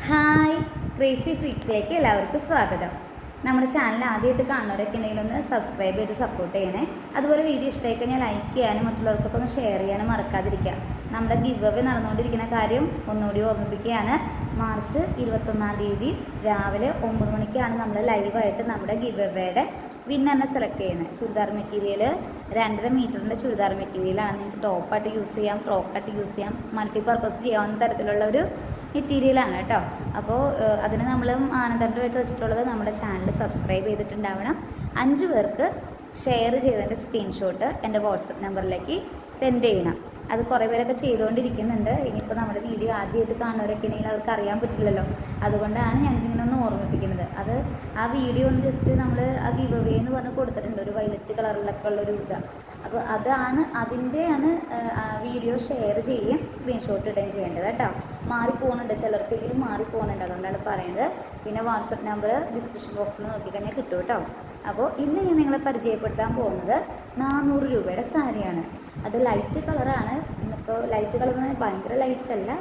Hi, crazy ഫ്രീക്സിലേക്ക് എല്ലാവർക്കും സ്വാഗതം. നമ്മുടെ ചാനൽ ആദ്യമായിട്ട് കാണുന്നവരൊക്കെ ഉണ്ടെങ്കിൽ ഒന്ന് സബ്സ്ക്രൈബ് ചെയ്ത് സപ്പോർട്ട് ചെയ്യണേ. അതുപോലെ വീഡിയോ ഇഷ്ടമായി കഴിഞ്ഞാൽ ലൈക്ക് ചെയ്യാനും മറ്റുള്ളവർക്കൊക്കെ ഒന്ന് ഷെയർ ചെയ്യാനും മറക്കാതിരിക്കുക. നമ്മുടെ ഗിവ് അവേ നടന്നുകൊണ്ടിരിക്കുന്ന കാര്യം ഒന്നുകൂടി ഓർമ്മിപ്പിക്കുകയാണ്. മാർച്ച് 21-ാം തീയതി രാവിലെ 9 മണിക്കാണ് നമ്മൾ ലൈവായിട്ട് നമ്മുടെ ഗിവ് അവേയുടെ വിന്നറിനെ സെലക്ട് ചെയ്യുന്നത്. ചുരിദാർ മെറ്റീരിയൽ 2.5 മീറ്ററിൻ്റെ ചുരിദാർ മെറ്റീരിയലാണ്. നിങ്ങൾക്ക് ടോപ്പായിട്ട് യൂസ് ചെയ്യാം, ഫ്രോക്കായിട്ട് യൂസ് ചെയ്യാം, മൾട്ടിപർപ്പസ് ചെയ്യാവുന്ന തരത്തിലുള്ള ഒരു മെറ്റീരിയലാണ് കേട്ടോ. അപ്പോൾ അതിന് നമ്മൾ ആനന്ദമായിട്ട് വെച്ചിട്ടുള്ളത് നമ്മുടെ ചാനൽ സബ്സ്ക്രൈബ് ചെയ്തിട്ടുണ്ടാവണം. 5 പേർക്ക് ഷെയർ ചെയ്തതിൻ്റെ സ്ക്രീൻഷോട്ട് എൻ്റെ വാട്സപ്പ് നമ്പറിലേക്ക് സെൻഡ് ചെയ്യണം. അത് കുറേ പേരൊക്കെ ചെയ്തുകൊണ്ടിരിക്കുന്നുണ്ട്. ഇനിയിപ്പോൾ നമ്മുടെ വീഡിയോ ആദ്യമായിട്ട് കാണുന്നവരൊക്കെ ഉണ്ടെങ്കിൽ അവർക്ക് അറിയാൻ പറ്റില്ലല്ലോ. അതുകൊണ്ടാണ് ഞാനിതിങ്ങനെ ഒന്ന് ഓർമ്മിപ്പിക്കുന്നത്. അത് ആ വീഡിയോ ഒന്ന് ജസ്റ്റ് നമ്മൾ ആ ഗിവ് അവേ എന്ന് പറഞ്ഞ് കൊടുത്തിട്ടുണ്ട്, ഒരു വയലറ്റ് കളറിലൊക്കെ ഉള്ളൊരു ഇതാണ്. അപ്പോൾ അതിൻ്റെയാണ് വീഡിയോ ഷെയർ ചെയ്യുകയും സ്ക്രീൻഷോട്ട് ഇടുകയും ചെയ്യേണ്ടത് കേട്ടോ. മാറിപ്പോകുന്നുണ്ട്, ചിലർക്കെങ്കിലും മാറിപ്പോകുന്നുണ്ട്, അതുകൊണ്ടാണ് പറയുന്നത്. പിന്നെ വാട്സപ്പ് നമ്പർ ഡിസ്ക്രിപ്ഷൻ ബോക്സിൽ നോക്കിക്കഴിഞ്ഞാൽ കിട്ടും കേട്ടോ. അപ്പോൾ ഇന്ന് ഞാൻ നിങ്ങളെ പരിചയപ്പെടുത്താൻ പോകുന്നത് 400 രൂപയുടെ സാരിയാണ്. അത് ലൈറ്റ് കളറാണ്. ഇന്നിപ്പോൾ ലൈറ്റ് കളർ എന്ന് പറഞ്ഞാൽ ഭയങ്കര ലൈറ്റല്ല,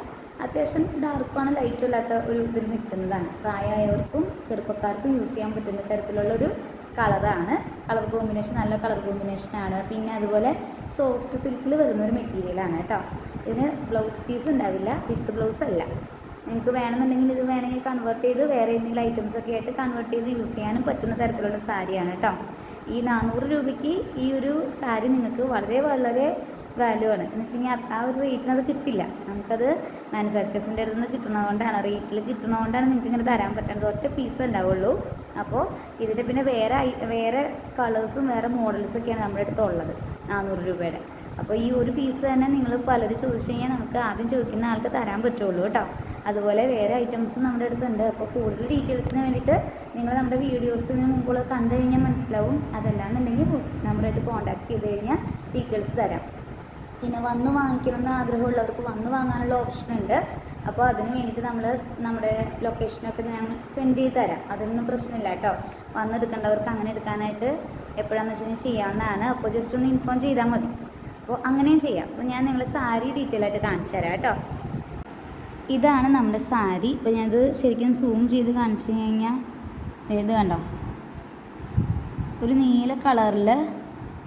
അത്യാവശ്യം ഡാർക്കാണ്, ലൈറ്റും ഇല്ലാത്ത ഒരു ഇതിൽ നിൽക്കുന്നതാണ്. പ്രായമായവർക്കും ചെറുപ്പക്കാർക്കും യൂസ് ചെയ്യാൻ പറ്റുന്ന തരത്തിലുള്ളൊരു കളറാണ്. കളർ കോമ്പിനേഷൻ നല്ല കളർ കോമ്പിനേഷനാണ്. പിന്നെ അതുപോലെ സോഫ്റ്റ് സിൽക്കിൽ വരുന്നൊരു മെറ്റീരിയലാണ് കേട്ടോ. ഇതിന് ബ്ലൗസ് പീസ് ഉണ്ടാവില്ല, വിത്ത് ബ്ലൗസ് അല്ല. നിങ്ങൾക്ക് വേണമെന്നുണ്ടെങ്കിൽ ഇത് വേണമെങ്കിൽ കൺവേർട്ട് ചെയ്ത് വേറെ എന്തെങ്കിലും ഐറ്റംസൊക്കെ ആയിട്ട് കൺവേർട്ട് ചെയ്ത് യൂസ് ചെയ്യാനും പറ്റുന്ന തരത്തിലുള്ള സാരിയാണ് കേട്ടോ. ഈ 400 രൂപയ്ക്ക് ഈ ഒരു സാരി നിങ്ങൾക്ക് വളരെ വളരെ വാല്യൂ ആണ്. എന്ന് വെച്ച് കഴിഞ്ഞാൽ ആ ഒരു റേറ്റിന് അത് കിട്ടില്ല. നമുക്കത് മാനുഫാക്ചേഴ്സിൻ്റെ അടുത്ത് നിന്ന് കിട്ടുന്നതുകൊണ്ടാണ്, റേറ്റിൽ കിട്ടുന്നതുകൊണ്ടാണ് നിങ്ങൾക്ക് ഇങ്ങനെ തരാൻ പറ്റുന്നത്. ഒറ്റ പീസ് ഉണ്ടാവുള്ളൂ. അപ്പോൾ ഇതിൻ്റെ പിന്നെ വേറെ കളേഴ്സും വേറെ മോഡൽസൊക്കെയാണ് നമ്മുടെ അടുത്ത് ഉള്ളത് 400 രൂപയുടെ. അപ്പോൾ ഈ ഒരു പീസ് തന്നെ നിങ്ങൾ പലരും ചോദിച്ചു കഴിഞ്ഞാൽ നമുക്ക് ആദ്യം ചോദിക്കുന്ന ആൾക്ക് തരാൻ പറ്റുള്ളൂ കേട്ടോ. അതുപോലെ വേറെ ഐറ്റംസും നമ്മുടെ അടുത്തുണ്ട്. അപ്പോൾ കൂടുതൽ ഡീറ്റെയിൽസിന് വേണ്ടിയിട്ട് നിങ്ങൾ നമ്മുടെ വീഡിയോസിന് മുമ്പുള്ള കണ്ടു കഴിഞ്ഞാൽ മനസ്സിലാവും. അതല്ലാന്നുണ്ടെങ്കിൽ വാട്സപ്പ് നമ്പറായിട്ട് കോൺടാക്ട് ചെയ്ത് കഴിഞ്ഞാൽ ഡീറ്റെയിൽസ് തരാം. പിന്നെ വന്ന് വാങ്ങിക്കണമെന്ന് ആഗ്രഹമുള്ളവർക്ക് വന്ന് വാങ്ങാനുള്ള ഓപ്ഷൻ ഉണ്ട്. അപ്പോൾ അതിന് വേണ്ടിയിട്ട് നമ്മൾ നമ്മുടെ ലൊക്കേഷനൊക്കെ ഞാൻ സെൻഡ് ചെയ്ത് തരാം. അതൊന്നും പ്രശ്നമില്ല കേട്ടോ. വന്നെടുക്കേണ്ടവർക്ക് അങ്ങനെ എടുക്കാനായിട്ട് എപ്പോഴാണെന്ന് വെച്ച് കഴിഞ്ഞാൽ ചെയ്യാവുന്നതാണ്. അപ്പോൾ ജസ്റ്റ് ഒന്ന് ഇൻഫോം ചെയ്താൽ മതി. അപ്പോൾ അങ്ങനെയും ചെയ്യാം. അപ്പോൾ ഞാൻ നിങ്ങൾ സാരി ഡീറ്റെയിൽ ആയിട്ട് കാണിച്ചു തരാം കേട്ടോ. ഇതാണ് നമ്മുടെ സാരി. ഇപ്പോൾ ഞാനത് ശരിക്കും സൂം ചെയ്ത് കാണിച്ചു കഴിഞ്ഞാൽ ഇത് കണ്ടോ, ഒരു നീല കളറിൽ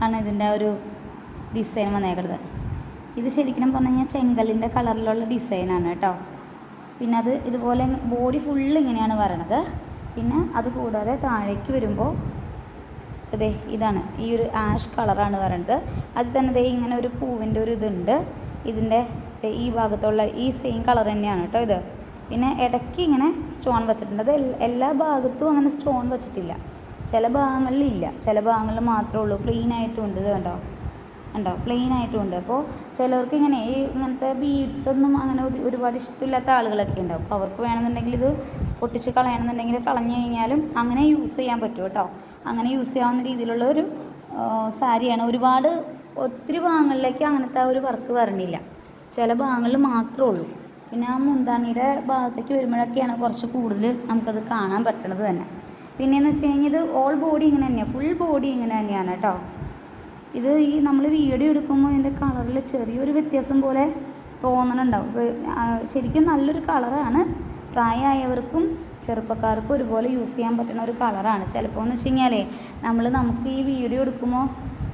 ആണ് ഇതിൻ്റെ ഒരു ഡിസൈൻ വന്നേക്കുന്നത്. ഇത് ശരിക്കും പറഞ്ഞു കഴിഞ്ഞാൽ ചെങ്കല്ലിൻ്റെ കളറിലുള്ള ഡിസൈനാണ് കേട്ടോ. പിന്നെ അത് ഇതുപോലെ ബോഡി ഫുള്ള് ഇങ്ങനെയാണ് വരണത്. പിന്നെ അതുകൂടാതെ താഴേക്ക് വരുമ്പോൾ അതെ ഇതാണ് ഈ ഒരു ആഷ് കളറാണ് വരണത്. അത് തന്നെ ദേ ഇങ്ങനെ ഒരു പൂവിൻ്റെ ഒരു ഇതുണ്ട്. ഇതിൻ്റെ ഈ ഭാഗത്തുള്ള ഈ സെയിം കളർ തന്നെയാണ് കേട്ടോ ഇത്. പിന്നെ ഇടയ്ക്ക് ഇങ്ങനെ സ്റ്റോൺ വെച്ചിട്ടുണ്ട്. അത് എല്ലാ ഭാഗത്തും അങ്ങനെ സ്റ്റോൺ വെച്ചിട്ടില്ല. ചില ഭാഗങ്ങളിലില്ല, ചില ഭാഗങ്ങളിൽ മാത്രമേ ഉള്ളൂ. പ്ലെയിൻ ആയിട്ടും ഉണ്ട്. ഇത് കണ്ടോ, പ്ലെയിൻ ആയിട്ടും ഉണ്ട്. അപ്പോൾ ചിലർക്ക് ഇങ്ങനെ ഇങ്ങനത്തെ ബീഡ്സ് ഒന്നും അങ്ങനെ ഒരുപാട് ഇഷ്ടമില്ലാത്ത ആളുകളൊക്കെ ഉണ്ടാവും. അപ്പോൾ അവർക്ക് വേണമെന്നുണ്ടെങ്കിൽ ഇത് പൊട്ടിച്ച് കളയണമെന്നുണ്ടെങ്കിൽ കളഞ്ഞു കഴിഞ്ഞാലും അങ്ങനെ യൂസ് ചെയ്യാൻ പറ്റും കേട്ടോ. അങ്ങനെ യൂസ് ചെയ്യാവുന്ന രീതിയിലുള്ള ഒരു സാരിയാണ്. ഒത്തിരി ഭാഗങ്ങളിലേക്ക് അങ്ങനത്തെ ഒരു വർക്ക് വരണില്ല, ചില ഭാഗങ്ങളിൽ മാത്രമേ ഉള്ളൂ. പിന്നെ ആ മുന്താണിയുടെ ഭാഗത്തേക്ക് വരുമ്പോഴൊക്കെയാണ് കുറച്ച് കൂടുതൽ നമുക്കത് കാണാൻ പറ്റണത് തന്നെ. പിന്നെയെന്ന് വെച്ച് കഴിഞ്ഞാൽ ഇത് ഓൾ ബോഡി ഇങ്ങനെ തന്നെയാണ്, ഫുൾ ബോഡി ഇങ്ങനെ തന്നെയാണ് കേട്ടോ. ഇത് ഈ നമ്മൾ വീഡിയോ എടുക്കുമ്പോൾ ഇതിൻ്റെ കളറിൽ ചെറിയൊരു വ്യത്യാസം പോലെ തോന്നണുണ്ടാവും. ശരിക്കും നല്ലൊരു കളറാണ്. പ്രായമായവർക്കും ചെറുപ്പക്കാർക്കും ഒരുപോലെ യൂസ് ചെയ്യാൻ പറ്റുന്ന ഒരു കളറാണ്. ചിലപ്പോൾ എന്ന് വെച്ച് കഴിഞ്ഞാലേ നമുക്ക് ഈ വീഡിയോ എടുക്കുമ്പോൾ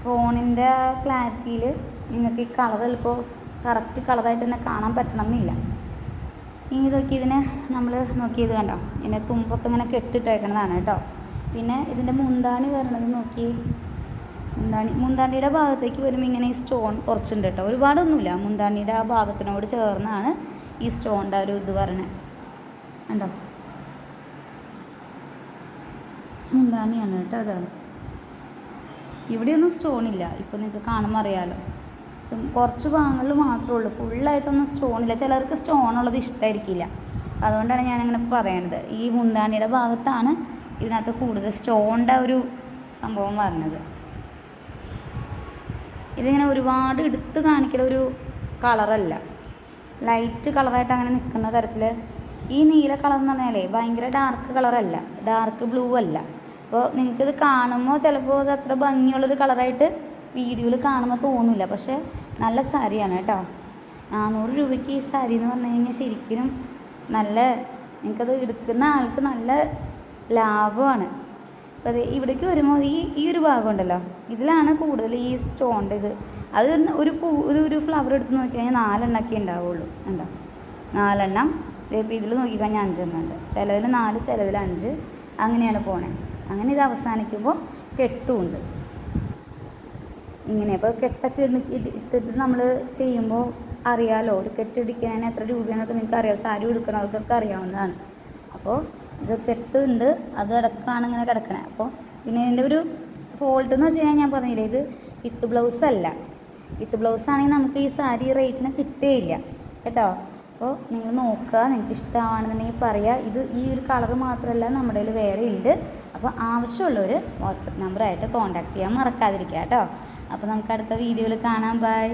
ഫോണിൻ്റെ ക്ലാരിറ്റിയിൽ നിങ്ങൾക്ക് ഈ കളർ ചിലപ്പോൾ കറക്റ്റ് കളറായിട്ട് തന്നെ കാണാൻ പറ്റണമെന്നില്ല. ഇനി നോക്കി ഇതിനെ നമ്മൾ നോക്കിയത് കണ്ടോ, ഇതിൻ്റെ തുമ്പൊക്കെ ഇങ്ങനെ കെട്ടിട്ടേക്കണതാണ് കേട്ടോ. പിന്നെ ഇതിൻ്റെ മുന്താണി വരണത് നോക്കി, മുന്താണിയുടെ ഭാഗത്തേക്ക് വരുമ്പോൾ ഇങ്ങനെ ഈ സ്റ്റോൺ കുറച്ചുണ്ട് കേട്ടോ. ഒരുപാടൊന്നുമില്ല. മുന്താണിയുടെ ആ ഭാഗത്തിനോട് ചേർന്നാണ് ഈ സ്റ്റോണിൻ്റെ ഒരു ഇത് വരണേ. കണ്ടോ, മുന്താണിയാണ് കേട്ടോ അത്. ഇവിടെയൊന്നും സ്റ്റോണില്ല. ഇപ്പോൾ നിങ്ങൾക്ക് കാണുമ്പോൾ അറിയാമല്ലോ. കുറച്ച് ഭാഗങ്ങളിൽ മാത്രമേ ഉള്ളൂ, ഫുള്ളായിട്ടൊന്നും സ്റ്റോണില്ല. ചിലർക്ക് സ്റ്റോണുള്ളത് ഇഷ്ടമായിരിക്കില്ല. അതുകൊണ്ടാണ് ഞാനങ്ങനെ പറയണത്. ഈ മുന്താണിയുടെ ഭാഗത്താണ് ഇതിനകത്ത് കൂടുതൽ സ്റ്റോണിൻ്റെ ഒരു സംഭവം വരുന്നത്. ഇതിങ്ങനെ ഒരുപാട് എടുത്ത് കാണിക്കുന്ന ഒരു കളറല്ല, ലൈറ്റ് കളറായിട്ട് അങ്ങനെ നിൽക്കുന്ന തരത്തിൽ. ഈ നീല കളർ എന്ന് പറഞ്ഞാലേ ഭയങ്കര ഡാർക്ക് കളറല്ല, ഡാർക്ക് ബ്ലൂ അല്ല. അപ്പോൾ നിങ്ങൾക്കിത് കാണുമ്പോൾ ചിലപ്പോൾ ഇത് അത്ര ഭംഗിയുള്ളൊരു കളറായിട്ട് വീഡിയോയിൽ കാണുമ്പോൾ തോന്നില്ല. പക്ഷേ നല്ല സാരിയാണ് കേട്ടോ. 400 രൂപയ്ക്ക് ഈ സാരി എന്ന് പറഞ്ഞു കഴിഞ്ഞാൽ ശരിക്കും നല്ല നിങ്ങൾക്കത് എടുക്കുന്ന ആൾക്ക് നല്ല ലാഭമാണ്. അപ്പോൾ അത് ഇവിടേക്ക് വരുമ്പോൾ ഈ ഒരു ഭാഗം ഉണ്ടല്ലോ, ഇതിലാണ് കൂടുതൽ ഈ സ്റ്റോണിൻ്റെ അത് ഒരു ഫ്ലവർ എടുത്ത് നോക്കിക്കഴിഞ്ഞാൽ 4 എണ്ണമൊക്കെ ഉണ്ടാവുള്ളൂ. ഉണ്ടോ, 4 എണ്ണം. ഇപ്പോൾ ഇതിൽ നോക്കിക്കഴിഞ്ഞാൽ 5 എണ്ണം ഉണ്ട്. ചിലതിൽ 4, ചിലതിൽ 5, അങ്ങനെയാണ് പോണേ. അങ്ങനെ ഇത് അവസാനിക്കുമ്പോൾ കെട്ടുമുണ്ട് ഇങ്ങനെ. അപ്പോൾ കെട്ടൊക്കെ ഇട്ടിട്ട് നമ്മൾ ചെയ്യുമ്പോൾ അറിയാമല്ലോ, ഒരു കെട്ടിടിക്കുന്നതിന് എത്ര രൂപയാണെന്നൊക്കെ നിങ്ങൾക്ക് അറിയാം. സാരി എടുക്കുന്നവർക്കൊക്കെ അറിയാവുന്നതാണ്. അപ്പോൾ ഇത് കെട്ടുണ്ട്, അത് ഇടക്കാണ് ഇങ്ങനെ കിടക്കണേ. അപ്പോൾ പിന്നെ ഇതിൻ്റെ ഒരു ഫോൾട്ട് എന്ന് വെച്ച് കഴിഞ്ഞാൽ ഞാൻ പറഞ്ഞില്ലേ, ഇത് വിത്ത് ബ്ലൗസ് അല്ല. വിത്ത് ബ്ലൗസ് ആണെങ്കിൽ നമുക്ക് ഈ സാരി റേറ്റിന് കിട്ടുകയില്ല കേട്ടോ. അപ്പോൾ നിങ്ങൾ നോക്കുക, നിങ്ങൾക്ക് ഇഷ്ടമാണെന്നുണ്ടെങ്കിൽ പറയുക. ഈ ഒരു കളർ മാത്രമല്ല, നമ്മുടെ കയ്യിൽ വേറെ ഉണ്ട്. അപ്പോൾ ആവശ്യമുള്ളവർ വാട്സപ്പ് നമ്പറായിട്ട് കോൺടാക്റ്റ് ചെയ്യാൻ മറക്കാതിരിക്കുക കേട്ടോ. അപ്പോൾ നമുക്ക് അടുത്ത വീഡിയോയിൽ കാണാം. ബൈ.